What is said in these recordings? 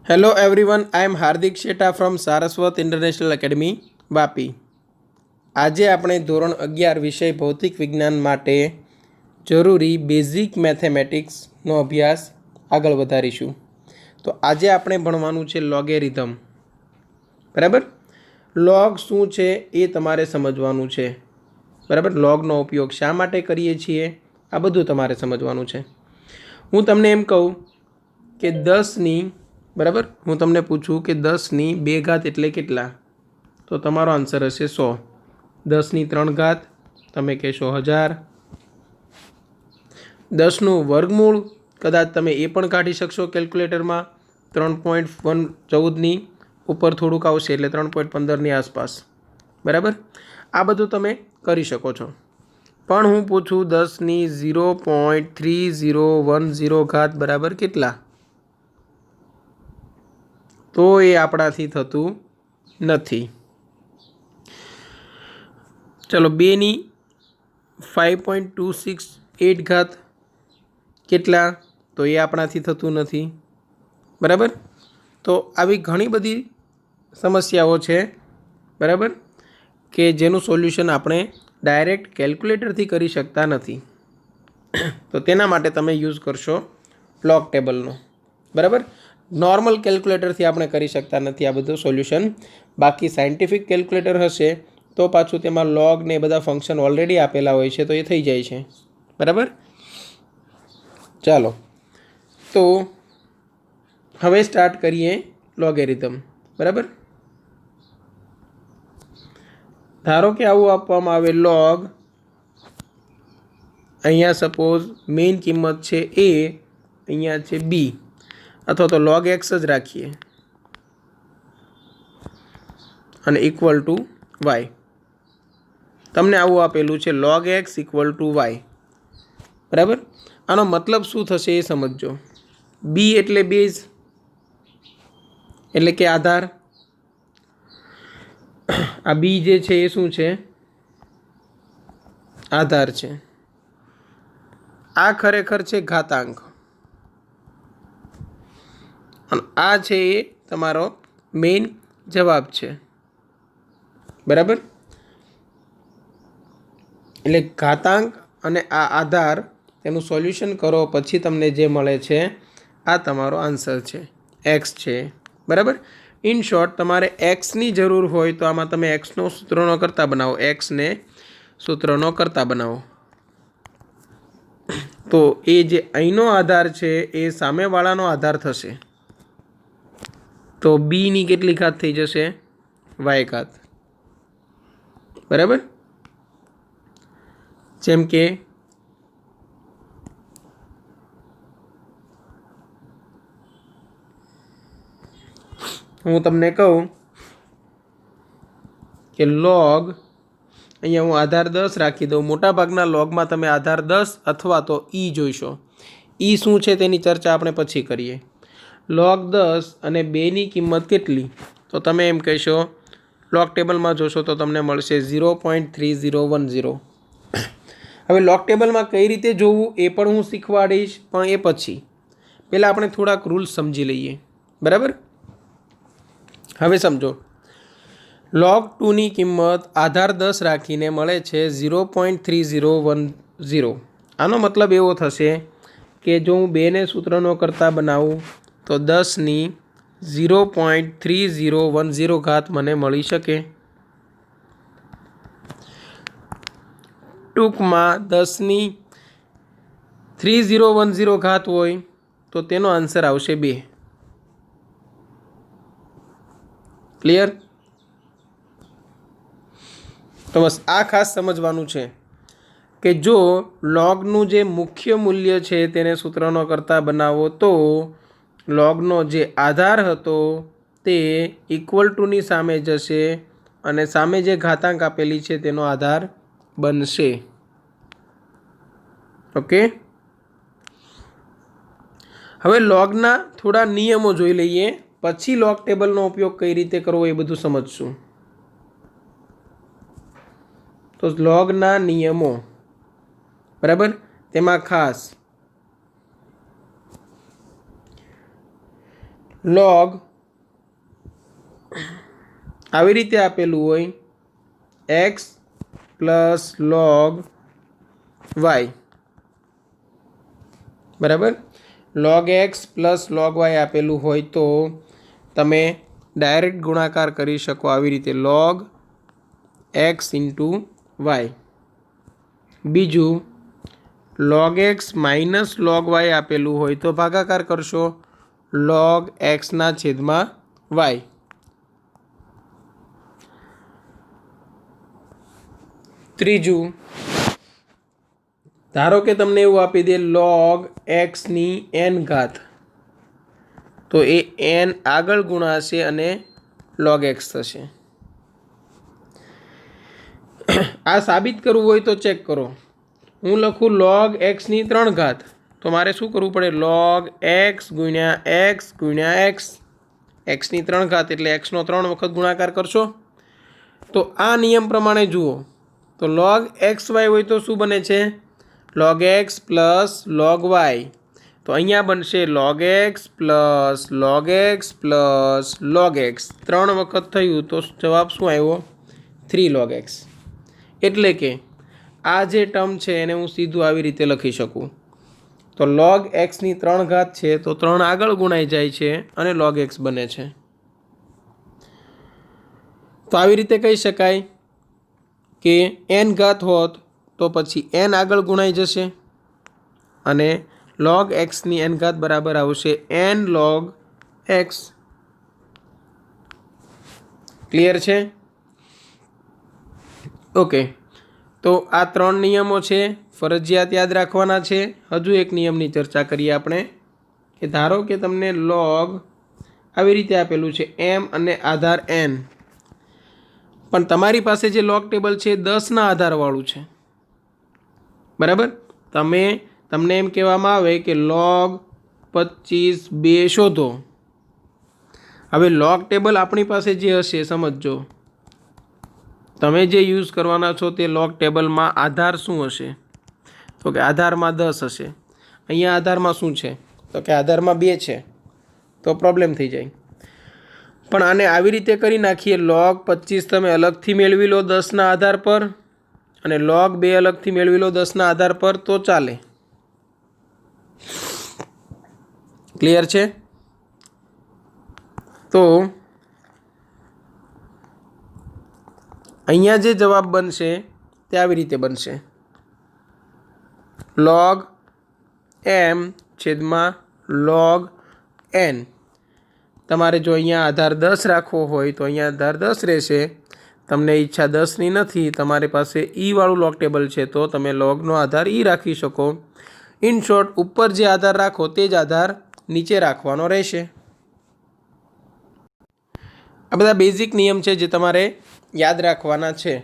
Hello everyone, I am Hardik Shetha from Saraswat international academy Vapi. આજે આપણે ધોરણ 11 વિષય ભૌતિક વિજ્ઞાન માટે જરૂરી બેઝિક મેથેમેટિક્સનો અભ્યાસ આગળ વધારીશું. તો આજે આપણે ભણવાનું છે લોગેરિધમ. બરાબર. લોગ શું છે એ તમારે સમજવાનું છે. બરાબર. લોગનો ઉપયોગ શા માટે કરીએ છીએ આ બધું તમારે સમજવાનું છે. હું તમને એમ કહું કે 10ની બરાબર, હું તમને પૂછું કે 10ની 2 ઘાત એટલે કેટલા, તો તમારો આન્સર હશે 100. 10ની 3 ઘાત તમે કહેશો 1000. 10નું વર્ગમૂળ કદાચ તમે એ પણ કાઢી શકશો કેલ્ક્યુલેટરમાં. 3.14ની ઉપર થોડુંક આવશે એટલે 3.15ની આસપાસ. બરાબર. આ બધું તમે કરી શકો છો. પણ હું પૂછું 10ની 0.3010 ઘાત બરાબર કેટલા, તો એ આપણાથી થતું નથી. ચલો 2ની 5.268 ઘાત કેટલા, તો એ આપણાથી થતું નથી. બરાબર. તો આવી ઘણી બધી સમસ્યાઓ છે. બરાબર, કે જેનું સોલ્યુશન આપણે ડાયરેક્ટ કેલ્ક્યુલેટરથી કરી શકતા નથી. તો તેના માટે તમે યુઝ કરશો લોગ ટેબલનો. બરાબર. નોર્મલ કેલ્ક્યુલેટરથી આપણે કરી શકતા નથી આ બધું સોલ્યુશન. બાકી સાયન્ટિફિક કેલ્ક્યુલેટર હશે તો પાછું તેમાં લોગ ને બધા ફંક્શન ઓલરેડી આપેલા હોય છે, તો એ થઈ જાય છે. બરાબર. ચાલો તો હવે સ્ટાર્ટ કરીએ લોગેરિધમ. બરાબર. ધારો કે આવું આપવામાં આવે લોગ, અહીંયા સપોઝ મેઇન કિંમત છે a, અહીંયા છે b, અથવા તો log x જ રાખીએ અને ઇક્વલ ટુ y. તમને આવું આપેલું છે log x equal to y. બરાબર. આનો મતલબ શું થશે એ સમજો. b એટલે બેઝ, એટલે કે આધાર. આ b જે છે એ શું છે? આધાર છે. આ ખરેખર છે ઘાતાંક અને આ છે એ તમારો મેઇન જવાબ છે. બરાબર. એટલે ઘાતાંક અને આ આધાર તેનું સોલ્યુશન કરો પછી તમને જે મળે છે આ તમારો આન્સર છે, એક્સ છે. બરાબર. ઇન શોર્ટ, તમારે એક્સની જરૂર હોય તો આમાં તમે એક્સનો સૂત્રનો કરતા બનાવો, એક્સને સૂત્રનો કરતા બનાવો. તો એ જે અહીંનો આધાર છે એ સામેવાળાનો આધાર થશે. તો બીની કેટલી ઘાત થઈ જશે? વાય ઘાત. બરાબર. જેમ કે હું તમને કહું કે લોગ, અહીંયા હું આધાર 10 રાખી દઉં. મોટાભાગના લોગમાં તમે આધાર 10 અથવા તો ઈ જોઈશો. ઈ શું છે તેની ચર્ચા આપણે પછી કરીએ. લોગ 10 અને 2ની કિંમત કેટલી, તો તમે એમ કહેશો લોગ ટેબલમાં જોશો તો તમને મળશે 0.3010. હવે લોગ ટેબલમાં કઈ રીતે જોવું એ પણ હું શીખવાડીશ, પણ એ પછી. પહેલાં આપણે થોડાક રૂલ્સ સમજી લઈએ. બરાબર. હવે સમજો. log 2ની કિંમત આધાર 10 રાખીને મળે છે 0.3010. આનો મતલબ એવો થશે કે જો હું 2ને સૂત્રનો કરતા બનાવું તો 10ની 0.3010 ઘાત મને મળી શકે. ટૂંકમાં 10ની 3010 ઘાત હોય તો તેનો આન્સર આવશે 2. ક્લિયર? તો બસ આ ખાસ સમજવાનું છે કે જો લોગનું જે મુખ્ય મૂલ્ય છે તેને સૂત્રનો કરતા બનાવો તો લોગનો જે આધાર હતો તે ઇક્વલ ટુની સામે જશે અને સામે જે ઘાતાંક આપેલી છે તેનો આધાર બનશે. ઓકે. હવે લોગના થોડા નિયમો જોઈ લઈએ, પછી લોગ ટેબલનો ઉપયોગ કઈ રીતે કરવો એ બધું સમજશું. તો લોગના નિયમો. બરાબર. તેમાં ખાસ લોગ આવી રીતે આપેલું હોય x પ્લસ લોગ વાય, બરાબર. Log x plus log y આપેલું હોય તો તમે ડાયરેક્ટ ગુણાકાર કરી શકો આવી રીતે લોગ એક્સ ઇન્ટુ વાય. બીજું log x minus log y આપેલું હોય તો ભાગાકાર કરશો લોગ એક્સના છેદમાં વાય. ત્રીજું, ધારો કે તમને એવું આપી દે લોગ એક્સની એન ઘાત, તો એ એન આગળ ગુણાશે અને લોગ એક્સ થશે. આ સાબિત કરવું હોય તો ચેક કરો. હું લખું લોગ એક્સની 3 ઘાત, તો મારે શું કરવું પડે? લોગ એક્સ ગુણ્યા એક્સ ગુણ્યા એક્સ. એક્સની 3 ઘાત એટલે એક્સનો 3 વખત ગુણાકાર કરશો. તો આ નિયમ પ્રમાણે જુઓ તો લોગ એક્સ વાય હોય તો શું બને છે? Log x plus log y. તો અહીંયા બનશે log x plus log x plus log x. 3 વખત થયું તો જવાબ શું આવ્યો? 3 લોગ એક્સ. એટલે કે આ જે ટર્મ છે એને હું સીધું આવી રીતે લખી શકું. તો લોગ એક્સની 3 ઘાત છે તો 3 આગળ ગુણાઈ જાય છે અને લોગ એક્સ બને છે. તો આવી રીતે કહી શકાય કે એન ઘાત હોત તો પછી એન આગળ ગુણાઈ જશે અને લોગ એક્સની એન ઘાત બરાબર આવશે એન લોગ એક્સ. ક્લિયર છે? ઓકે, તો આ 3 નિયમો છે, ફરજિયાત યાદ રાખવાના છે. હજુ એક નિયમની ચર્ચા કરીએ આપણે કે ધારો કે તમને લોગ આવી રીતે આપેલું છે એમ અને આધાર એન, પણ તમારી પાસે જે લોગ ટેબલ છે 10ના આધારવાળું છે, બરાબર. તમને એમ કહેવામાં આવે કે લોગ 25/2 શોધો. હવે લોગ ટેબલ આપણી પાસે જે હશે સમજજો, તમે જે યુઝ કરવાના છો તે લોગ ટેબલમાં આધાર શું હશે? તો કે આધારમાં 10 હશે. અહીંયા આધારમાં શું છે? તો કે આધારમાં 2 છે. તો પ્રોબ્લેમ થઈ જાય. પણ આને આવી રીતે કરી નાખીએ, લોગ 25 તમે અલગથી મેળવી લો 10ના આધાર પર અને લોગ 2 અલગથી મેળવી લો 10ના આધાર પર, તો ચાલે. ક્લિયર છે? તો અહીંયા જે જવાબ બનશે તે આવી રીતે બનશે લોગ એમ છેદમાં લોગ એન. તમારે જો અહીંયા આધાર 10 રાખવો હોય તો અહીંયા આધાર 10 રહેશે. તમને ઈચ્છા 10ની નથી, તમારી પાસે વાળું લોગ ટેબલ છે તો તમે લોગનો આધાર રાખી શકો. ઇન શોર્ટ, ઉપર જે આધાર રાખો તે જ આધાર નીચે રાખવાનો રહેશે. આ બધા બેઝિક નિયમ છે જે તમારે યાદ રાખવાના છે,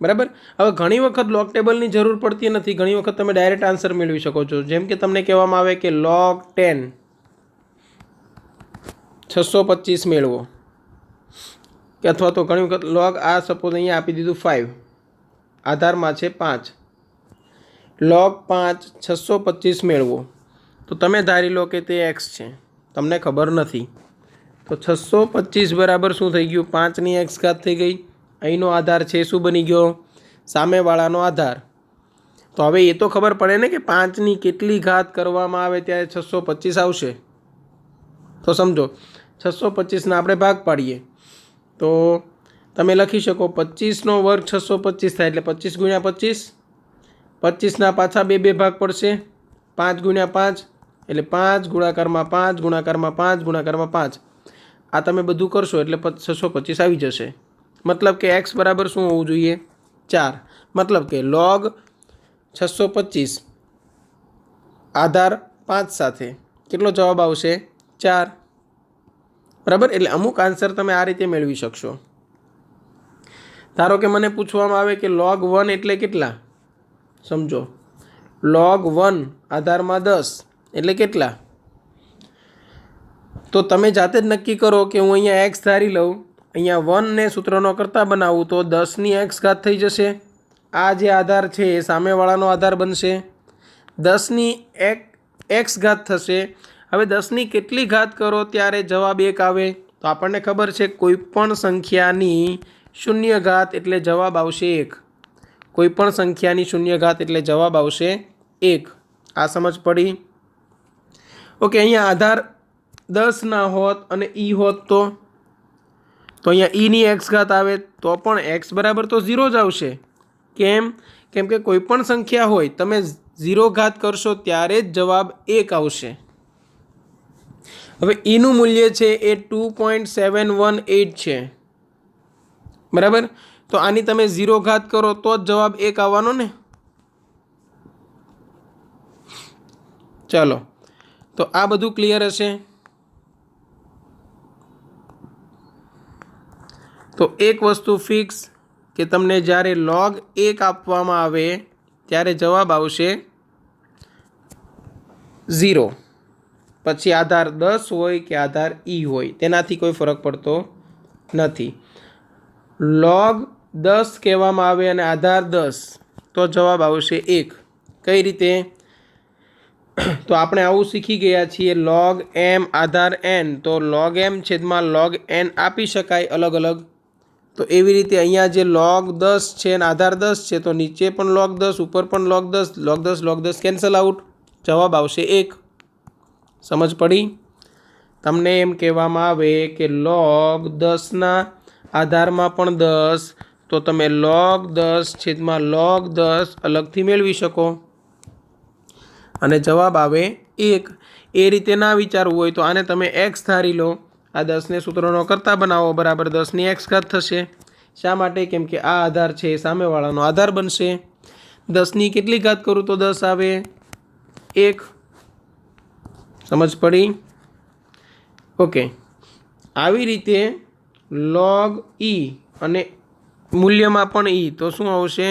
બરાબર. હવે ઘણી વખત લોગ ટેબલની જરૂર પડતી નથી, ઘણી વખત તમે ડાયરેક્ટ આન્સર મેળવી શકો છો. જેમ કે તમને કહેવામાં આવે કે લોગ 10 625 મેળવો, કે અથવા તો ઘણી વખત લોગ આ સપોઝ અહીંયા આપી દીધું 5, આધારમાં છે 5, લોગ 5 625 મેળવો. તો તમે ધારી લો કે તે એક્સ છે, તમને ખબર નથી. તો 625 બરાબર શું થઈ ગયું? 5ની એક્સ ઘાત થઈ ગઈ. અહીંનો આધાર છે શું બની ગયો? સામેવાળાનો આધાર. તો હવે એ તો ખબર પડે ને કે 5ની કેટલી ઘાત કરવામાં આવે ત્યારે 625 આવશે. તો સમજો 625ના આપણે ભાગ પાડીએ તો તમે લખી શકો 25નો વર્ગ 625 થાય એટલે 25 ગુણ્યા 25. 25ના પાછા 2 ભાગ પડશે, 5 ગુણ્યા 5 એટલે 5 ગુણાકારમાં 5 ગુણાકારમાં 5 ગુણાકારમાં 5. આ તમે બધું કરશો એટલે 625 આવી જશે. મતલબ કે એક્સ બરાબર શું હોવું જોઈએ? 4. મતલબ કે લોગ 625 આધાર 5 સાથે કેટલો જવાબ આવશે? 4. બરાબર. એટલે અમુક આન્સર તમે આ રીતે મેળવી શકશો. ધારો કે મને પૂછવામાં આવે કે લોગ 1 એટલે કેટલા? સમજો, લોગ 1 આધારમાં 10 એટલે કેટલા? તો તમે જાતે જ નક્કી કરો કે હું અહીંયા એક્સ ધારી લઉં, અહીંયા 1ને સૂત્રનો કરતા બનાવું તો 10ની એક્સ ઘાત થઈ જશે. આ જે આધાર છે એ સામેવાળાનો આધાર બનશે. 10ની એક્સ ઘાત થશે હવે 10ની કેટલી ઘાત કરો ત્યારે જવાબ 1 આવે? તો આપણને ખબર છે કોઈપણ સંખ્યાની શૂન્ય ઘાત એટલે જવાબ આવશે 1. કોઈપણ સંખ્યાની શૂન્ય ઘાત એટલે જવાબ આવશે 1. આ સમજ પડી? ઓકે, અહીંયા આધાર 10 ના હોત અને ઈ હોત તો અહીંયા ઈની એક્સ ઘાત આવે તો પણ એક્સ બરાબર તો 0 જ આવશે. કેમ? કેમ કે કોઈ પણ સંખ્યા હોય તમે 0 ઘાત કરશો ત્યારે જ જવાબ 1 આવશે. હવે ઈનું મૂલ્ય છે એ 2.718 છે, બરાબર? તો આની તમે 0 ઘાત કરો તો જ જવાબ 1 આવવાનો ને. ચાલો, તો આ બધું ક્લિયર હશે. તો એક વસ્તુ ફિક્સ કે તમને જ્યારે log 1 આપવામાં આવે ત્યારે જવાબ આવશે 0. પછી આધાર 10 હોય કે આધાર ઈ હોય તેનાથી કોઈ ફરક પડતો નથી. log 10 કહેવામાં આવે અને આધાર 10 તો જવાબ આવશે 1. કઈ રીતે? તો આપણે આવું શીખી ગયા છીએ log m આધાર n, તો log m છેદમાં log n આપી શકાય અલગ અલગ. તો એવી રીતે અહીંયા જે log 10 છે અને આધાર 10 છે તો નીચે પણ log 10, ઉપર પણ log 10, log 10 કેન્સલ આઉટ, જવાબ આવશે 1. સમજ પડી? તમને એમ કહેવામાં આવે કે log 10ના આધારમાં પણ 10, તો તમે log 10 છેદમાં log 10 અલગથી મેળવી શકો અને જવાબ આવે 1. એ રીતે ના વિચારવું હોય તો આને તમે x ધારી લો. આ 10ને સૂત્રનો કરતા બનાવો બરાબર 10ની x ઘાત થશે. શા માટે? કેમ કે આ આધાર છે એ સામેવાળાનો આધાર બનશે. 10ની કેટલી ઘાત કરું તો 10 આવે? 1. સમજ પડી? ઓકે, આવી રીતે log e અને મૂલ્યમાં પણ e તો શું આવશે?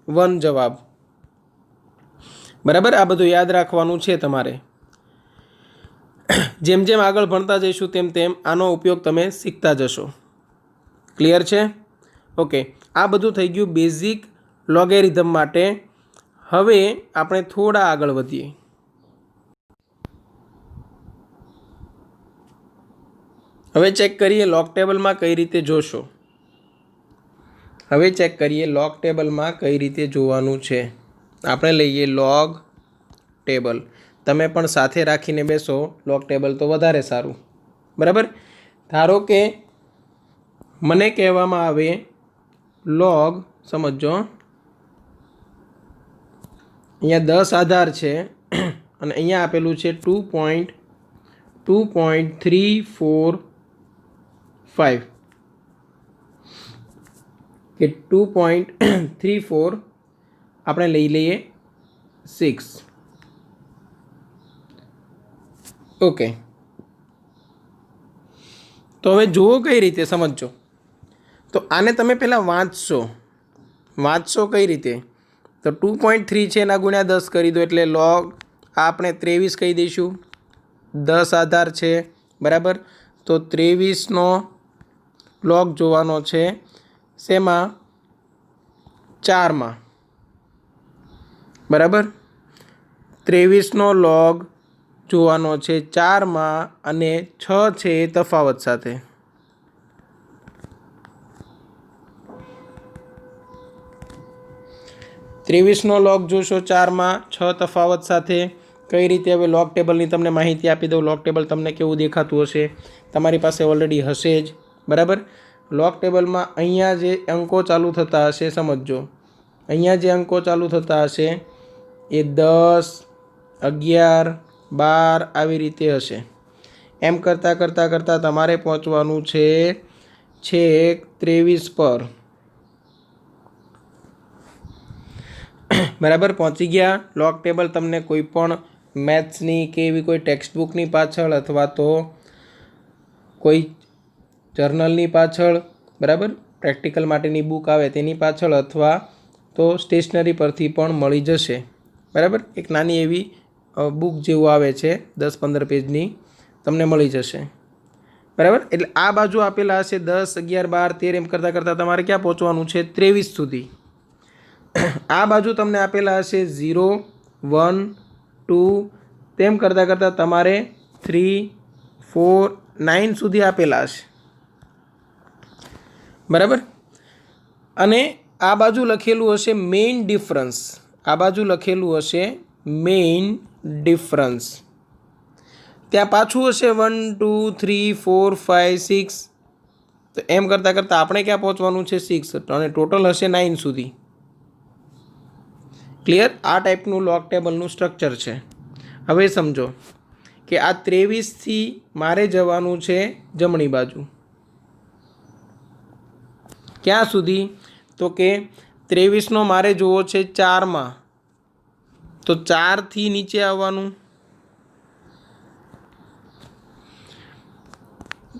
1 જવાબ. બરાબર, આ બધું યાદ રાખવાનું છે તમારે. જેમ જેમ આગળ ભણતા જઈશું તેમ તેમ આનો ઉપયોગ તમે શીખતા જશો. ક્લિયર છે? ઓકે, આ બધું થઈ ગયું બેઝિક લોગેરિધમ માટે. હવે આપણે થોડા આગળ વધીએ. હવે ચેક કરીએ લોગ ટેબલમાં કઈ રીતે જોશો. હવે ચેક કરીએ લોગ ટેબલમાં કઈ રીતે જોવાનું છે. આપણે લઈએ લોગ ટેબલ. તમે પણ સાથે રાખીને બેસો લોગ ટેબલ તો વધારે સારું, બરાબર? ધારો કે મને કહેવામાં આવે log, સમજો અહીંયા 10 આધાર છે અને અહીંયા આપેલું છે 2.345 કે 2.34 આપણે લઈ લઈએ 6. ઓકે, તો હવે જુઓ કઈ રીતે સમજો. તો આને તમે પહેલાં વાંચશો કઈ રીતે? તો 2.3 છે એના ગુણ્યા 10 કરી દો એટલે log આ આપણે 23 કહી દઈશું. 10 આધાર છે, બરાબર? તો 23નો log જોવાનો છે શેમાં? 4માં, બરાબર? 23નો log જોવાનો છે 4માં અને 6 છે એ તફાવત સાથે. ત્રેવીસનો log જોશો 4માં, 6 તફાવત સાથે. કઈ રીતે? હવે લોગ ટેબલની તમને માહિતી આપી દઉં. લોગ ટેબલ તમને કેવું દેખાતું હશે? તમારી પાસે ઓલરેડી હશે જ, બરાબર? લોગ ટેબલમાં અહીંયા જે અંકો ચાલુ થતા હશે સમજો. અહીંયા જે અંકો ચાલુ થતા હશે એ 10, 11, 12 આવી રીતે હશે. એમ કરતાં કરતાં કરતાં તમારે પહોંચવાનું છે છેક 23 પર. બરાબર, પહોંચી ગયા. લોગ ટેબલ તમને કોઈ પણ મેથ્સની કે એવી કોઈ ટેક્સ્ટબુકની પાછળ અથવા તો કોઈ જર્નલની પાછળ, બરાબર, પ્રેક્ટિકલ માટેની બુક આવે તેની પાછળ અથવા તો સ્ટેશનરી પરથી પણ મળી જશે. બરાબર, એક નાની એવી બુક જેવું આવે છે 10-15 પેજની, તમને મળી જશે. બરાબર, એટલે આ બાજુ આપેલા હશે 10, 11, 12, 13 એમ કરતાં કરતાં તમારે ક્યાં પહોંચવાનું છે? 23 સુધી. આ બાજુ તમને આપેલા હશે 0, 1, 2 તેમ કરતાં કરતાં તમારે 3 4 9 સુધી આપેલા હશે, બરાબર. અને આ બાજુ લખેલું હશે મેઇન ડિફરન્સ, આ બાજુ લખેલું હશે મેઇન ડિફરન્સ. ત્યાં પાછું હશે 1 2 3 4 5 6. તો એમ કરતાં કરતાં આપણે ક્યાં પહોંચવાનું છે 6, અને ટોટલ હશે 9 સુધી. ક્લિયર? આ ટાઈપનું લોગ ટેબલનું સ્ટ્રક્ચર છે. હવે સમજો કે આ 23થી મારે જવાનું છે જમણી બાજુ. ક્યાં સુધી? તો કે 23નો મારે જોવો છે 4માં, તો 4થી નીચે આવવાનું.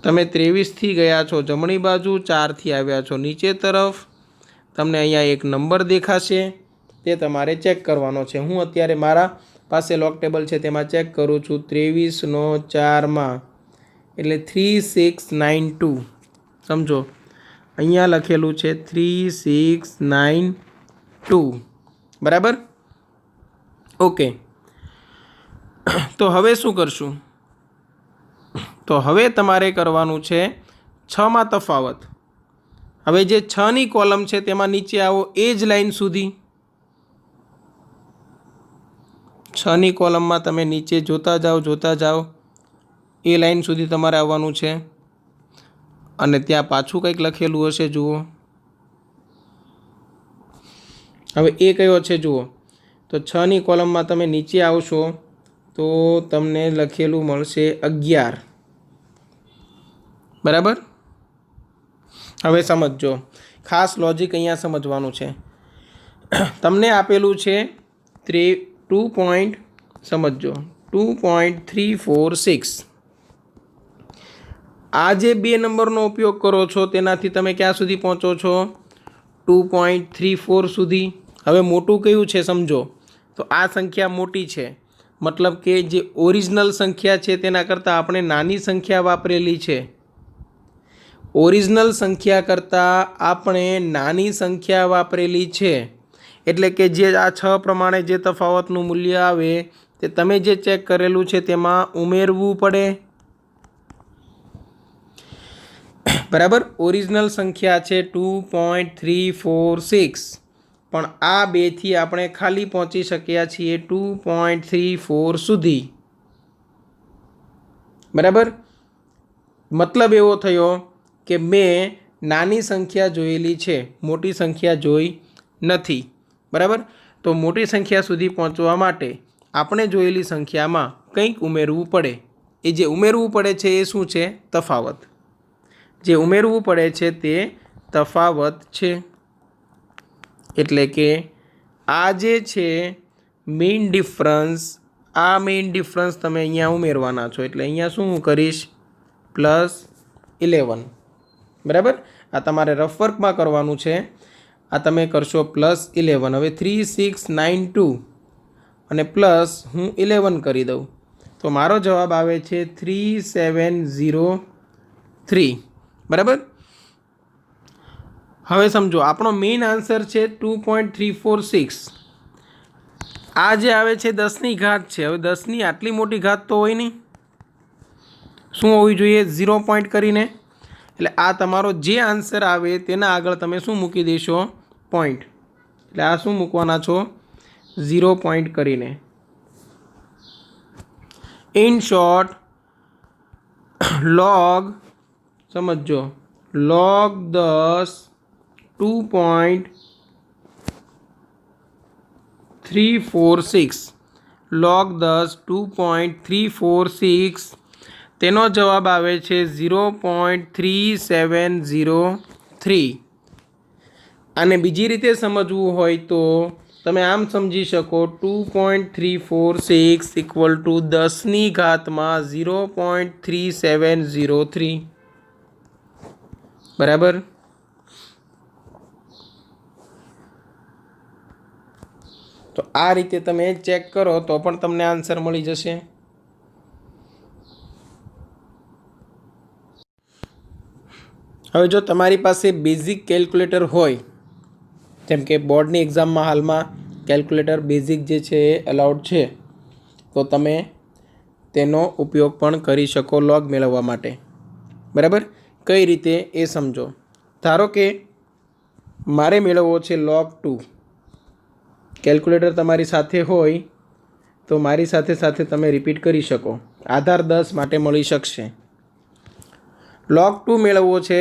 તમે 23થી ગયા છો જમણી બાજુ, 4થી આવ્યા છો નીચે તરફ. તમને અહીંયા એક નંબર દેખાશે, તે તમારે ચેક કરવાનો છે. હું અત્યારે મારા પાસે લોગ ટેબલ છે તેમાં ચેક કરું છું. 23નો 4માં એટલે 3692. સમજો અહીંયા લખેલું છે 3692, બરાબર. ઓકે, તો હવે શું કરશું? તો હવે તમારે કરવાનું છે 6માં તફાવત. હવે જે 6ની કોલમ છે તેમાં નીચે આવો એ જ લાઈન સુધી. 6ની કોલમમાં તમે નીચે જોતા જાઓ એ લાઈન સુધી તમારે આવવાનું છે. અને ત્યાં પાછું કંઈક લખેલું હશે, જુઓ. હવે એ કયો છે જુઓ. તો 6ની કોલમમાં તમે નીચે આવશો તો તમને લખેલું મળશે 11, બરાબર. હવે સમજો, ખાસ લોજિક અહીંયા સમજવાનું છે. તમને આપેલું છે 2 પોઈન્ટ, સમજો 2.346. આ જે 2 નંબરનો ઉપયોગ કરો છો તેનાથી તમે ક્યાં સુધી પહોંચો છો? 2.34 સુધી. હવે મોટું કયું છે સમજો. તો આ સંખ્યા મોટી છે, મતલબ કે જે ઓરિજિનલ સંખ્યા છે તેના કરતાં આપણે નાની સંખ્યા વાપરેલી છે. ઓરિજિનલ સંખ્યા કરતાં આપણે નાની સંખ્યા વાપરેલી છે. એટલે કે જે આ 6 પ્રમાણે જે તફાવતનું મૂલ્ય આવે તે તમે જે ચેક કરેલું છે તેમાં ઉમેરવું પડે, બરાબર. ઓરિજિનલ સંખ્યા છે 2.346, પણ આ 2થી આપણે ખાલી પહોંચી શક્યા છીએ 2.34 સુધી, બરાબર. મતલબ એવો થયો કે મેં નાની સંખ્યા જોયેલી છે, મોટી સંખ્યા જોઈ નથી, બરાબર. તો મોટી સંખ્યા સુધી પહોંચવા માટે આપણે જોયેલી સંખ્યામાં કંઈક ઉમેરવું પડે. એ જે ઉમેરવું પડે છે એ શું છે? તફાવત. જે ઉમેરવું પડે છે તે તફાવત છે. એટલે કે આ જે છે મેઇન ડિફરન્સ, આ મેઇન ડિફરન્સ તમે અહીંયા ઉમેરવાના છો. એટલે અહીંયા શું હું કરીશ? +11, બરાબર. આ તમારે રફ વર્કમાં કરવાનું છે. આ તમે કરશો +11. હવે 3692 અને પ્લસ હું 11 કરી દઉં તો મારો જવાબ આવે છે 3703, બરાબર. હવે સમજો આપણો મેઇન આન્સર છે 2.346. આ જે આવે છે 10ની ઘાત છે. હવે 10ની આટલી મોટી ઘાત તો હોય નહીં. શું હોવી જોઈએ? 0 પોઈન્ટ કરીને. એટલે આ તમારો જે આન્સર આવે તેના આગળ તમે શું મૂકી દેશો? પોઈન્ટ. એટલે આ શું મૂકવાના છો? 0 પોઈન્ટ કરીને. ઇન શોર્ટ, log, સમજો, log 10 2.346, log 10 2.346, તેનો જવાબ આવે છે 0.3703. આને બીજી રીતે સમજવું હોય તો તમે આમ સમજી શકો 2.346 = 10ની ઘાતમાં 0.3703, બરાબર. તો આ રીતે તમે ચેક કરો તો પણ તમને આન્સર મળી જશે. હવે જો તમારી પાસે બેઝિક કેલ્ક્યુલેટર હોય, જેમ કે બોર્ડની એક્ઝામમાં હાલમાં કેલ્ક્યુલેટર બેઝિક જે છે એ અલાઉડ છે, તો તમે તેનો ઉપયોગ પણ કરી શકો લોગ મેળવવા માટે. બરાબર? કઈ રીતે એ સમજો. ધારો કે મારે મેળવવો છે log 2. કેલ્ક્યુલેટર તમારી સાથે હોય તો મારી સાથે સાથે તમે રિપીટ કરી શકો. આધાર 10 માટે મળી શકશે. log 2 મેળવવો છે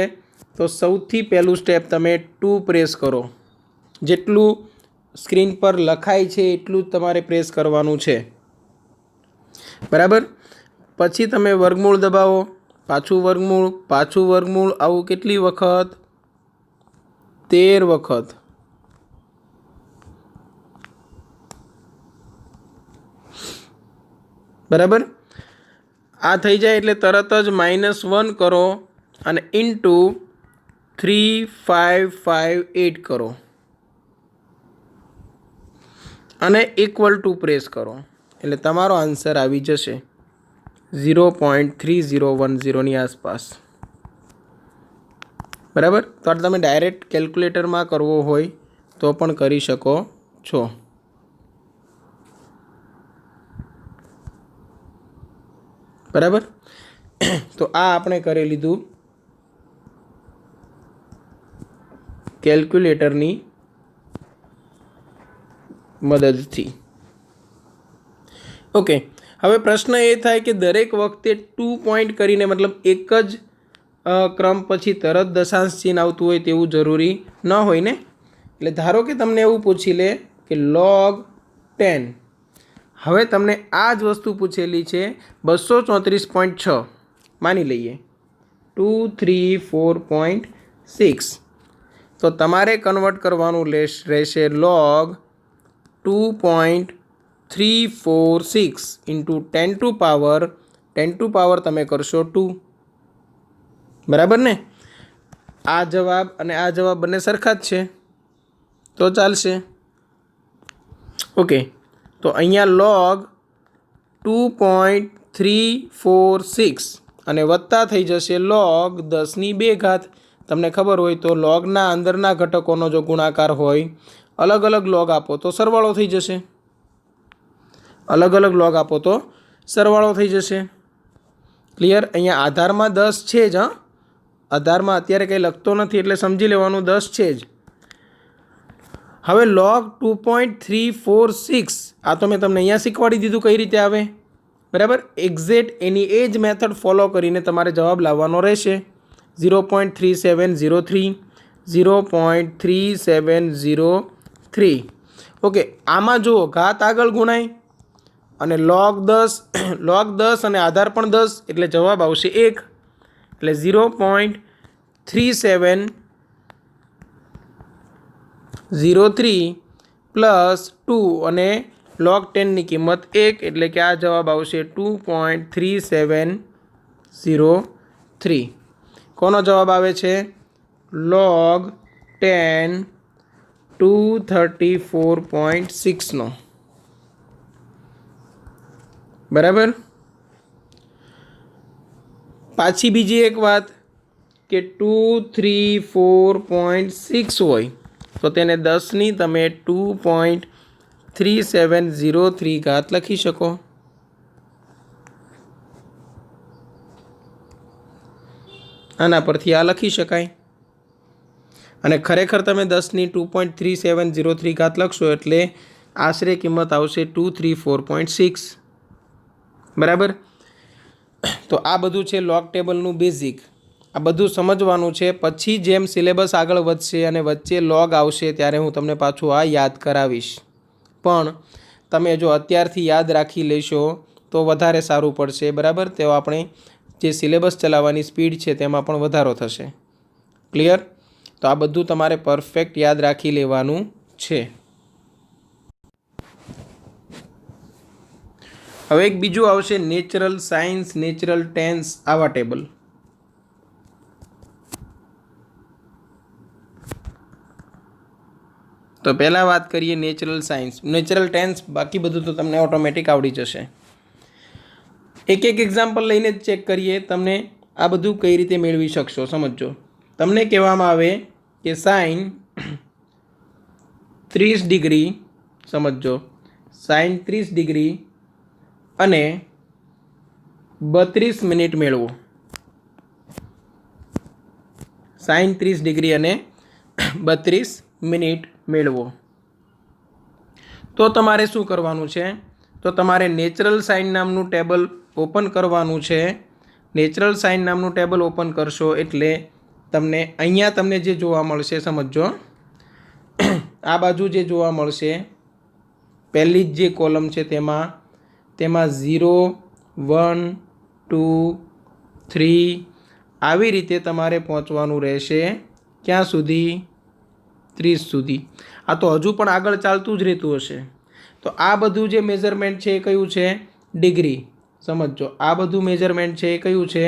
તો સૌથી પહેલું સ્ટેપ તમે 2 પ્રેસ કરો. જેટલું સ્ક્રીન પર લખાય છે એટલું જ તમારે પ્રેસ કરવાનું છે. બરાબર? પછી તમે વર્ગમૂળ દબાવો, પાછું વર્ગમૂળ, આવું કેટલી વખત? 13 વખત. બરાબર? આ થઈ જાય એટલે તરત જ -1 કરો અને ઇન્ટુ 3558 કરો અને ઇક્વલ ટુ પ્રેસ કરો એટલે તમારો આન્સર આવી જશે 0.3010 આસપાસ. બરાબર? તો તમે ડાયરેક્ટ કેલ્ક્યુલેટરમાં કરવો હોય તો પણ કરી શકો છો. બરાબર? તો આ આપણે કરી લીધું કેલ્ક્યુલેટરની મદદથી. ઓકે, હવે પ્રશ્ન એ થાય કે દરેક વખતે 2 પોઈન્ટ કરીને મતલબ એક જ ક્રમ પછી તરત દશાંશ ચિહ્ન આવતું હોય તેવું જરૂરી ન હોય ને. એટલે ધારો કે તમને એવું પૂછી લે કે log 10. હવે તમને આ જ વસ્તુ પૂછેલી છે 234.6 માની લઈએ 234.6. તો તમારે કન્વર્ટ કરવાનું રહેશે log 2.346 ઇન્ટુ 10 ટુ પાવર તમે કરશો 2. બરાબર ને? આ જવાબ અને આ જવાબ બંને સરખા જ છે તો ચાલશે. ઓકે, તો અહીંયા log 2.346 અને વત્તા થઈ જશે log 10⁵. તમને ખબર હોય તો લોગના અંદરના ઘટકોનો જો ગુણાકાર હોય, અલગ અલગ લોગ આપો તો સરવાળો થઈ જશે. ક્લિયર? અહીંયા આધારમાં 10 છે જ. આધારમાં અત્યારે કંઈ લખતો નથી એટલે સમજી લેવાનું 10 છે જ. હવે log 2.346 આ તો મેં તમને અહીંયા શીખવાડી દીધું કઈ રીતે આવે. બરાબર? એક્ઝેક્ટ એની એ જ મેથડ ફોલો કરીને તમારે જવાબ લાવવાનો રહેશે. 0.3703. ઓકે, આમાં જુઓ ઘાત આગળ ગુણાય અને log 10 અને આધાર પણ 10 એટલે જવાબ આવશે 1. એટલે 0.3703 પ્લસ 2 અને log 10ની કિંમત 1 એટલે કે આ જવાબ આવશે 2.3703. કોનો જવાબ આવે છે? log 10 234.6 નો. બરાબર? પાછી બીજી એક વાત કે 234.6 હોય તો તેને 10ની તમે 2.3703 ઘાત લખી શકો. આના પરથી આ લખી શકાય. અને ખરેખર તમે 10ની 2.3703 ઘાત લખશો એટલે આશરે કિંમત આવશે 234.6. બરાબર? તો આ બધું છે લોગ ટેબલનું બેઝિક. આ બધું સમજવાનું છે. પછી જેમ સિલેબસ આગળ વધશે અને વચ્ચે લોગ આવશે ત્યારે હું તમને પાછું આ યાદ કરાવીશ. પણ તમે જો અત્યારથી યાદ રાખી લેશો તો વધારે સારું પડશે. બરાબર? તો આપણે જે સિલેબસ ચલાવવાની સ્પીડ છે તેમાં પણ વધારો થશે. ક્લિયર? તો આ બધું તમારે પરફેક્ટ યાદ રાખી લેવાનું છે. હવે એક બીજું આવશે નેચરલ સાયન્સ, નેચરલ ટેન્સ આવા ટેબલ. તો પહેલાં વાત કરીએ નેચરલ સાયન્સ. નેચરલ ટેન્સ બાકી બધું તો તમને ઓટોમેટિક આવડી જશે. એક એક્ઝામ્પલ લઈને જ ચેક કરીએ તમને આ બધું કઈ રીતે મેળવી શકશો. સમજો, તમને કહેવામાં આવે કે સાઇન 30 ડિગ્રી, સમજો સાઇન 30 ડિગ્રી અને 32 મિનિટ મેળવો. sin 30 ડિગ્રી અને 32 મિનિટ મેળવો. તો તમારે શું કરવાનું છે? તો તમારે નેચરલ સાઇન નામનું ટેબલ ઓપન કરવાનું છે. નેચરલ સાઇન નામનું ટેબલ ઓપન કરશો એટલે તમને અહીંયા તમને જે જોવા મળશે સમજો. આ બાજુ જે જોવા મળશે પહેલી જ જે કોલમ છે તેમાં 0, 1, 2, 3 આવી રીતે તમારે પહોંચવાનું રહેશે. ક્યાં સુધી? 30 સુધી. આ તો હજુ પણ આગળ ચાલતું જ રહેતું હશે. તો આ બધું જે મેઝરમેન્ટ છે એ કયું છે? ડિગ્રી. સમજો, આ બધું મેઝરમેન્ટ છે એ કયું છે?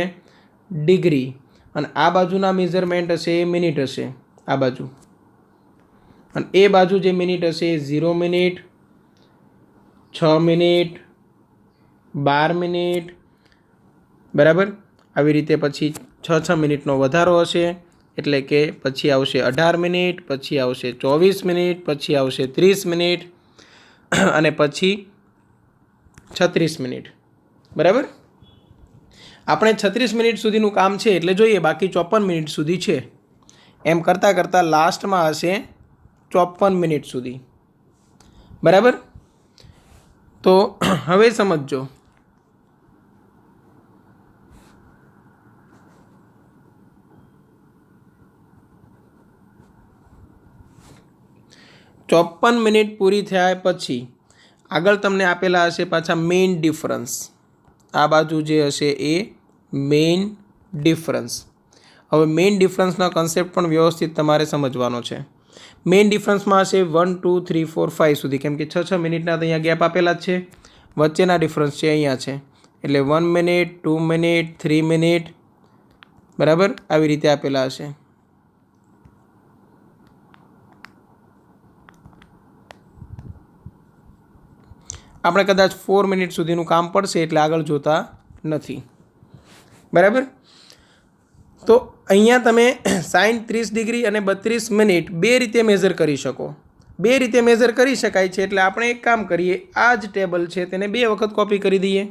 ડિગ્રી. અને આ બાજુના મેઝરમેન્ટ હશે એ મિનિટ હશે. આ બાજુ અને એ બાજુ જે મિનિટ હશે એ 0 મિનિટ, 6 મિનિટ, 12 મિનિટ, બરાબર. આવી રીતે પછી 6 મિનિટનો વધારો હશે એટલે કે પછી આવશે 18 મિનિટ, પછી આવશે 24 મિનિટ, પછી આવશે 30 મિનિટ અને પછી 36 મિનિટ, બરાબર. આપણે 36 મિનિટ સુધીનું કામ છે એટલે જોઈએ, બાકી 54 મિનિટ સુધી છે. એમ કરતાં કરતાં લાસ્ટમાં હશે 54 મિનિટ સુધી, બરાબર. તો હવે સમજો, ચોપન મિનિટ પૂરી થયા પછી આગળ તમને આપેલા હશે પાછા મેઇન ડિફરન્સ. આ બાજુ જે હશે એ મેઇન ડિફરન્સ. હવે મેઇન ડિફરન્સનો કન્સેપ્ટ પણ વ્યવસ્થિત તમારે સમજવાનો છે. મેઇન ડિફરન્સમાં હશે 1, 2, 3, 4, 5 સુધી, કેમ કે 6 મિનિટના તો અહીંયા ગેપ આપેલા જ છે. વચ્ચેના ડિફરન્સ છે અહીંયા છે એટલે 1 મિનિટ, 2 મિનિટ, 3 મિનિટ, બરાબર. આવી રીતે આપેલા હશે. આપણે કદાચ 4 મિનિટ સુધીનું કામ પડશે એટલે આગળ જોતા નથી, બરાબર. તો અહીંયા તમે સાઇન 30 ડિગ્રી અને 32 મિનિટ બે રીતે મેઝર કરી શકો. બે રીતે મેઝર કરી શકાય છે એટલે આપણે એક કામ કરીએ, આ જ ટેબલ છે તેને 2 વખત કોપી કરી દઈએ.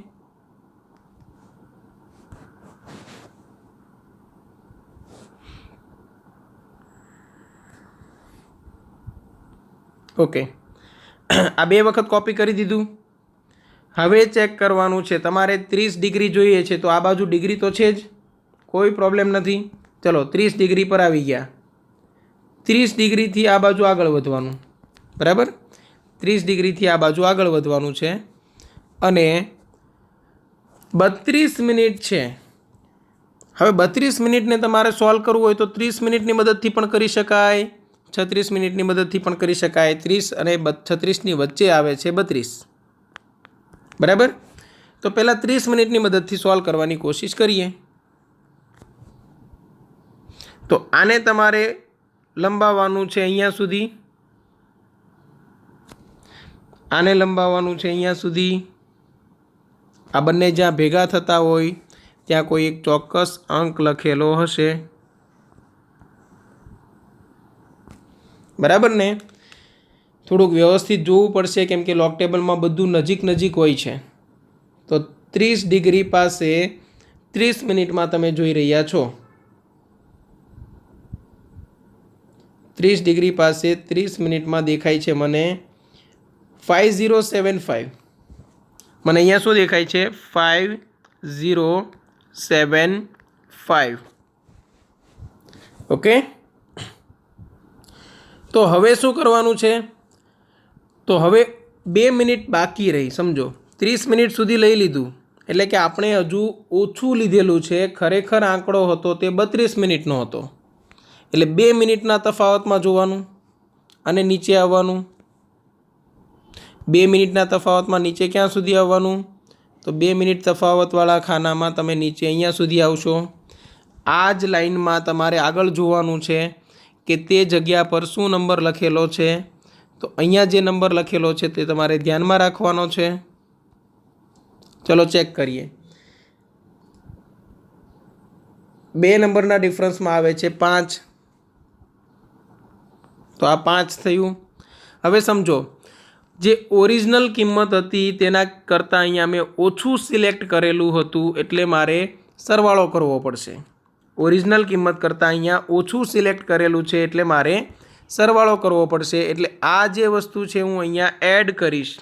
ઓકે, આ 2 વખત કોપી કરી દીધું. હવે ચેક કરવાનું છે, તમારે 30 ડિગ્રી જોઈએ છે તો આ બાજુ ડિગ્રી તો છે જ, કોઈ પ્રોબ્લેમ નથી. ચલો 30 ડિગ્રી પર આવી ગયા. 30 ડિગ્રીથી આ બાજુ આગળ વધવાનું, બરાબર. 30 ડિગ્રીથી આ બાજુ આગળ વધવાનું છે અને 32 મિનિટ છે. હવે 32 મિનિટને તમારે સોલ્વ કરવું હોય તો 30 મિનિટની મદદથી પણ કરી શકાય, 36 મિનિટની મદદથી પણ કરી શકાય. 30 અને 36ની વચ્ચે આવે છે 32, બરાબર. તો પહેલાં 30 મિનિટની મદદથી સોલ્વ કરવાની કોશિશ કરીએ. તો આને તમારે લંબાવવાનું છે અહીંયા સુધી, આને લંબાવવાનું છે અહીંયા સુધી. આ બંને જ્યાં ભેગા થતા હોય ત્યાં કોઈ એક ચોક્કસ અંક લખેલો હશે, બરાબર ને. થોડુંક વ્યવસ્થિત જોવું પડશે કેમ કે લોગ ટેબલમાં બધું નજીક નજીક હોય છે. તો 30 ડિગ્રી પાસે 30 મિનિટમાં તમે જોઈ રહ્યા છો. 30 ડિગ્રી પાસે 30 મિનિટમાં દેખાય છે મને 5075. મને અહીંયા શું દેખાય છે? 5075. ઓકે, તો હવે શું કરવાનું છે? તો હવે 2 મિનિટ બાકી રહી. સમજો 30 મિનિટ સુધી લઈ લીધું એટલે કે આપણે હજુ ઓછું લીધેલું છે. ખરેખર આંકડો હતો તે 32 મિનિટનો હતો એટલે 2 મિનિટના તફાવતમાં જોવાનું અને નીચે આવવાનું. 2 મિનિટના તફાવતમાં નીચે ક્યાં સુધી આવવાનું? તો 2 મિનિટ તફાવતવાળા ખાનામાં તમે નીચે અહીંયા સુધી આવશો. આ જ લાઈનમાં તમારે આગળ જોવાનું છે કે તે જગ્યા પર શું નંબર લખેલો છે. તો અહીંયા જે નંબર લખેલો છે તે તમારે ધ્યાનમાં રાખવાનો છે. ચલો ચેક કરીએ. 2 નંબરના ડિફરન્સમાં આવે છે 5. તો આ 5 થયું. હવે સમજો જે ઓરિજિનલ કિંમત હતી તેના કરતાં અહીંયા મેં ઓછું સિલેક્ટ કરેલું હતું, એટલે મારે સરવાળો કરવો પડશે. ઓરિજિનલ કિંમત કરતાં અહીંયા ઓછું સિલેક્ટ કરેલું છે એટલે મારે સરવાળો કરવો પડશે. એટલે આ જે વસ્તુ છે હું અહીંયા એડ કરીશ,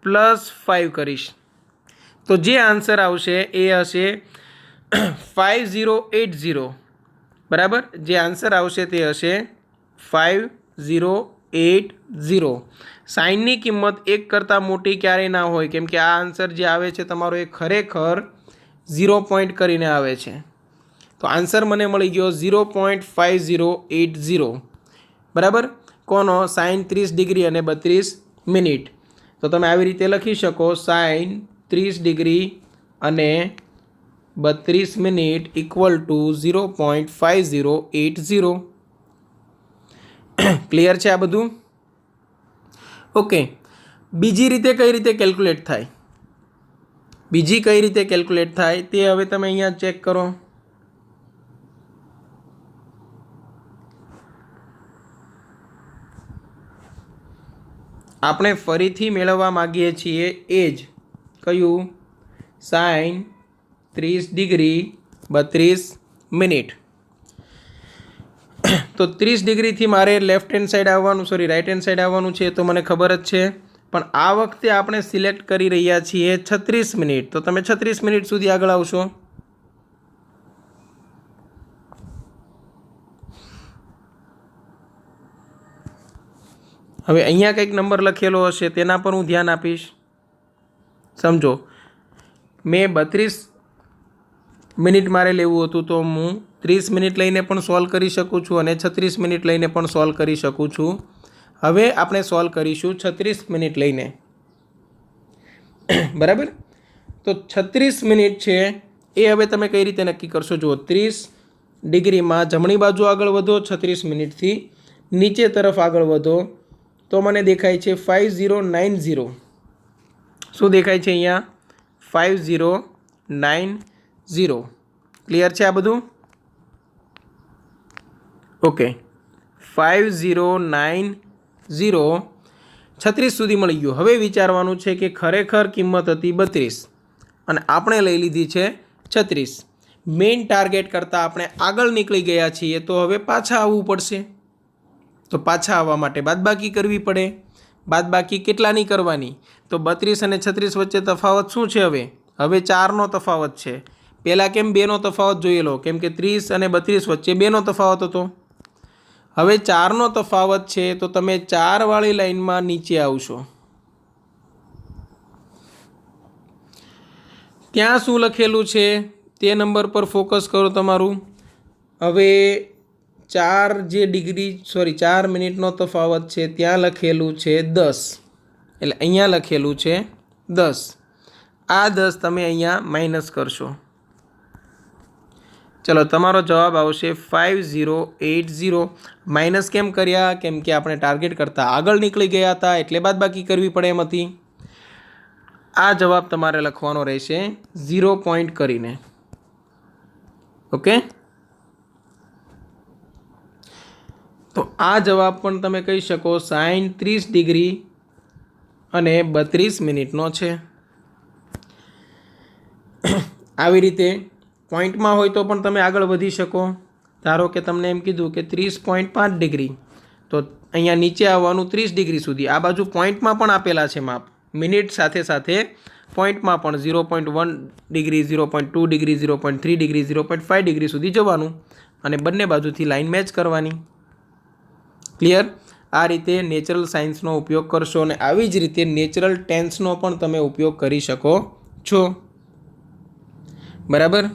+5 કરીશ. તો જે આન્સર આવશે એ હશે 5080. બરાબર, જે આન્સર આવશે તે હશે 5080. સાઇનની કિંમત 1 કરતાં મોટી ક્યારેય ના હોય, કેમ કે આ આન્સર જે આવે છે તમારો એ ખરેખર 0 પોઈન્ટ કરીને આવે છે. તો આન્સર મને મળી ગયો 0.5080. બરાબર, કોનો? સાઇન 30 ડિગ્રી અને 32 મિનિટ. તો તમે આવી રીતે લખી શકો, સાઇન 30 ડિગ્રી અને 32 મિનિટ ઇક્વલ ટુ 0.5080. ક્લિયર છે આ બધું? ઓકે, બીજી રીતે કઈ રીતે કેલ્ક્યુલેટ થાય? બીજી કઈ રીતે કેલ્ક્યુલેટ થાય તે હવે તમે અહીંયા ચેક કરો. આપણે ફરીથી મેળવવા માગીએ છીએ એ જ કયું? Sine 30 degree 32 minute. તો 30 ડિગ્રીથી મારે લેફ્ટ હેન્ડ સાઈડ આવવાનું, રાઈટ હેન્ડ સાઈડ આવવાનું છે, તો મને ખબર જ છે. પણ આ વખતે આપણે સિલેક્ટ કરી રહ્યા છીએ 36 મિનિટ. તો તમે 36 મિનિટ સુધી આગળ આવશો. હવે અહીંયા કંઈક નંબર લખેલો હશે, તેના પર હું ધ્યાન આપીશ. સમજો, મેં 32 મિનિટ મારે લેવું હતું, તો હું 30 મિનિટ લઈને પણ સોલ્વ કરી શકું છું અને 36 મિનિટ લઈને પણ સોલ્વ કરી શકું છું. હવે આપણે સોલ્વ કરીશું 36 મિનિટ લઈને. બરાબર, તો 36 મિનિટ છે એ હવે તમે કઈ રીતે નક્કી કરશો? જુઓ, 30 ડિગ્રીમાં જમણી બાજુ આગળ વધો, 36 મિનિટથી નીચે તરફ આગળ વધો, તો મને દેખાય છે 5090. શું દેખાય છે અહીંયા? 5090. ક્લિયર છે આ બધું? ઓકે, 5090. 36 સુધી મળી ગયું. હવે વિચારવાનું છે કે ખરેખર કિંમત હતી 32 અને આપણે લઈ લીધી છે 36. મેઇન ટાર્ગેટ કરતાં આપણે આગળ નીકળી ગયા છીએ, તો હવે પાછા આવવું પડશે. તો પાછા આવવા માટે બાદબાકી કરવી પડે. બાદબાકી કેટલાની કરવાની? તો 32 અને 36 વચ્ચે તફાવત શું છે? હવે 4નો તફાવત છે. પહેલાં કેમ 2નો તફાવત જોઈ લો, કેમ કે 30 અને 32 વચ્ચે 2નો તફાવત હતો. હવે 4નો તફાવત છે, તો તમે 4 વાળી લાઈનમાં નીચે આવશો. ત્યાં શું લખેલું છે તે નંબર પર ફોકસ કરો તમારું. હવે 4 મિનિટનો તફાવત છે, ત્યાં લખેલું છે 10. એટલે અહીંયા લખેલું છે 10. આ 10 તમે અહીંયા માઇનસ કરશો. ચલો, તમારો જવાબ આવશે 5080. માઇનસ કેમ કર્યા? કેમ કે આપણે ટાર્ગેટ કરતાં આગળ નીકળી ગયા હતા, એટલે બાદબાકી કરવી પડે એમ હતી. આ જવાબ તમારે લખવાનો રહેશે 0 પોઈન્ટ કરીને. ઓકે, તો આ જવાબ પણ તમે કહી શકો સાઇન 30 ડિગ્રી અને 32 મિનિટનો છે. આવી રીતે પોઈન્ટમાં હોય તો પણ તમે આગળ વધી શકો. ધારો કે તમને એમ કીધું કે 30.5 ડિગ્રી, તો અહીંયા નીચે આવવાનું 30 ડિગ્રી સુધી. આ બાજુ પોઈન્ટમાં પણ આપેલા છે માપ, મિનિટ સાથે સાથે પોઈન્ટમાં પણ 0.1 ડિગ્રી, 0.2 ડિગ્રી, 0.3 ડિગ્રી, 0.5 ડિગ્રી સુધી જવાનું અને બંને બાજુથી લાઈન મેચ કરવાની. ક્લિયર? આ રીતે નેચરલ સાયન્સનો ઉપયોગ કરશો અને આવી જ રીતે નેચરલ ટેન્સનો પણ તમે ઉપયોગ કરી શકો છો. બરાબર?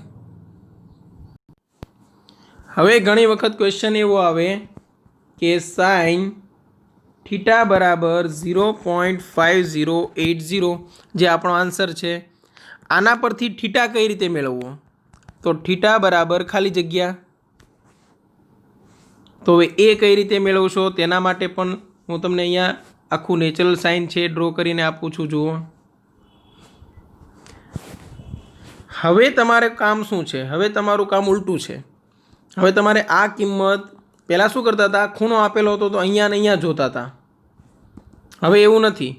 હવે ઘણી વખત ક્વેશ્ચન એવો આવે કે સાઇન થીટા બરાબર 0.5080, જે આપણો આન્સર છે. આના પરથી થીટા કઈ રીતે મેળવવો? તો થીટા બરાબર ખાલી જગ્યા. તો હવે એ કઈ રીતે મેળવશો તેના માટે પણ હું તમને અહીંયા આખું નેચરલ સાઇન છે ડ્રો કરીને આપું છું. જુઓ, હવે તમારે કામ શું છે? હવે તમારું કામ ઉલટું છે. હવે તમારે આ કિંમત, પહેલાં શું કરતા હતા? ખૂણો આપેલો હતો તો અહીંયા ને અહીંયા જોતા હતા. હવે એવું નથી.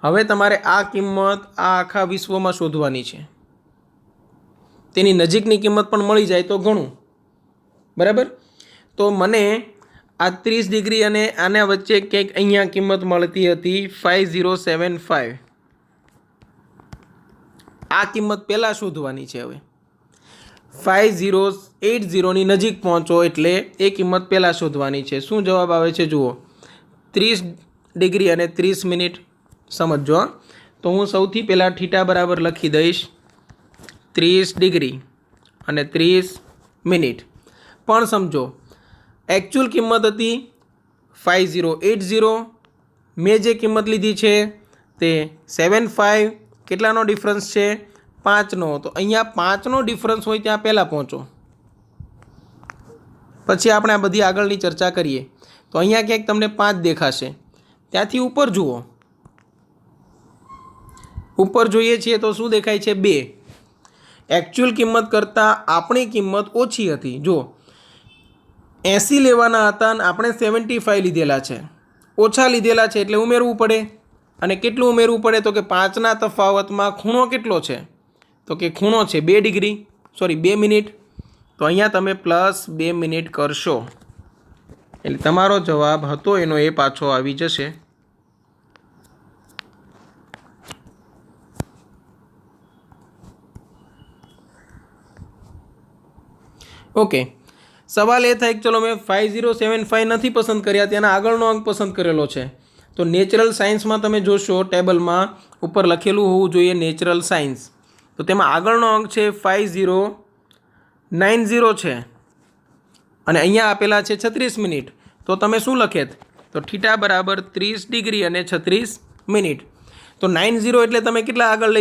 હવે તમારે આ કિંમત આ આખા વિશ્વમાં શોધવાની છે. તેની નજીકની કિંમત પણ મળી જાય તો ઘણું. બરાબર. તો મને આ 30 ડિગ્રી અને આના વચ્ચે કંઈક અહીંયા કિંમત મળતી હતી 5075. આ કિંમત પહેલાં શોધવાની છે. હવે 5080ની નજીક પહોંચો એટલે એ કિંમત પહેલાં શોધવાની છે. શું જવાબ આવે છે જુઓ, 30 ડિગ્રી અને 30 મિનિટ. સમજો. તો હું સૌથી પહેલાં થીટા બરાબર લખી દઈશ 30 ડિગ્રી અને 30 મિનિટ. પણ સમજો એકચ્યુઅલ કિંમત હતી 5080. મેં જે કિંમત લીધી છે તે 75. કેટલાનો ડિફરન્સ છે? 5નો. તો અહીંયા 5નો ડિફરન્સ હોય ત્યાં પહેલાં પહોંચો, પછી આપણે આ બધી આગળની ચર્ચા કરીએ. તો અહીંયા ક્યાંક તમને 5 દેખાશે. ત્યાંથી ઉપર જુઓ, ઉપર જોઈએ છીએ તો શું દેખાય છે? 2. એકચ્યુઅલ કિંમત કરતાં આપણી કિંમત ઓછી હતી. જો 80 લેવાના હતા અને આપણે 75 લીધેલા છે, ઓછા લીધેલા છે એટલે ઉમેરવું પડે. અને કેટલું ઉમેરવું પડે? તો કે 5ના તફાવતમાં ખૂણો કેટલો છે? તો કે ખૂણો છે 2 ડિગ્રી, સોરી 2 મિનિટ. તો અહીંયા તમે +2 મિનિટ કરશો એટલે તમારો જવાબ હતો એનો એ પાછો આવી જશે. ઓકે. સવાલ એ થાય કે ચલો મેં 5075 નથી પસંદ કર્યા, તેના આગળનો અંક પસંદ કરેલો છે. તો નેચરલ સાયન્સમાં તમે જોશો ટેબલમાં ઉપર લખેલું હોવું જોઈએ નેચરલ સાયન્સ. તો તેમાં આગળનો અંક છે 5090 છે અને અહીંયા આપેલા છે 36 મિનિટ. તો તમે શું લખેત? તો થીટા બરાબર 30 ડિગ્રી અને 36 મિનિટ. તો 90 એટલે તમે કેટલા આગળ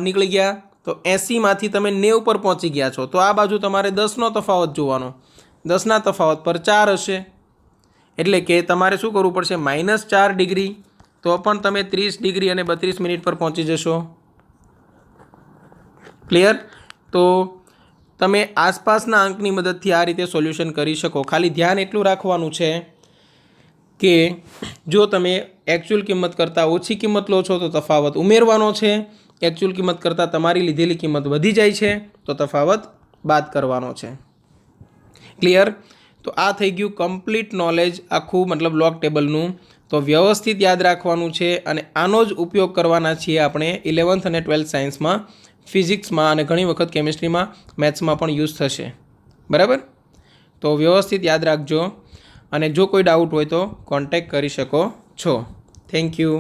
નીકળી ગયા? તો 80માંથી તમે 90 પર પહોંચી ગયા છો. તો આ બાજુ તમારે 10નો તફાવત જોવાનો. 10ના તફાવત પર 4 હશે એટલે કે તમારે શું કરવું પડશે? -4 ડિગ્રી. તો પણ તમે 30 ડિગ્રી અને 32 મિનિટ પર પહોંચી જશો. ક્લિયર? તો તમે આસપાસના અંકની મદદથી આ રીતે સોલ્યુશન કરી શકો. ખાલી ધ્યાન એટલું રાખવાનું છે કે જો તમે એકચ્યુઅલ કિંમત કરતાં ઓછી કિંમત લો છો તો તફાવત ઉમેરવાનો છે. એકચ્યુઅલ કિંમત કરતાં તમારી લીધેલી કિંમત વધી જાય છે તો તફાવત બાદ કરવાનો છે. ક્લિયર? તો આ થઈ ગયું કમ્પ્લીટ નોલેજ આખું, મતલબ લોગ ટેબલનું. તો વ્યવસ્થિત યાદ રાખવાનું છે અને આનો જ ઉપયોગ કરવાના છીએ આપણે 11th અને 12th સાયન્સમાં, ફિઝિક્સમાં અને ઘણી વખત કેમિસ્ટ્રીમાં, મેથ્સમાં પણ યુઝ થશે. બરાબર? તો વ્યવસ્થિત યાદ રાખજો અને જો કોઈ ડાઉટ હોય તો કોન્ટેક્ટ કરી શકો છો. Thank you.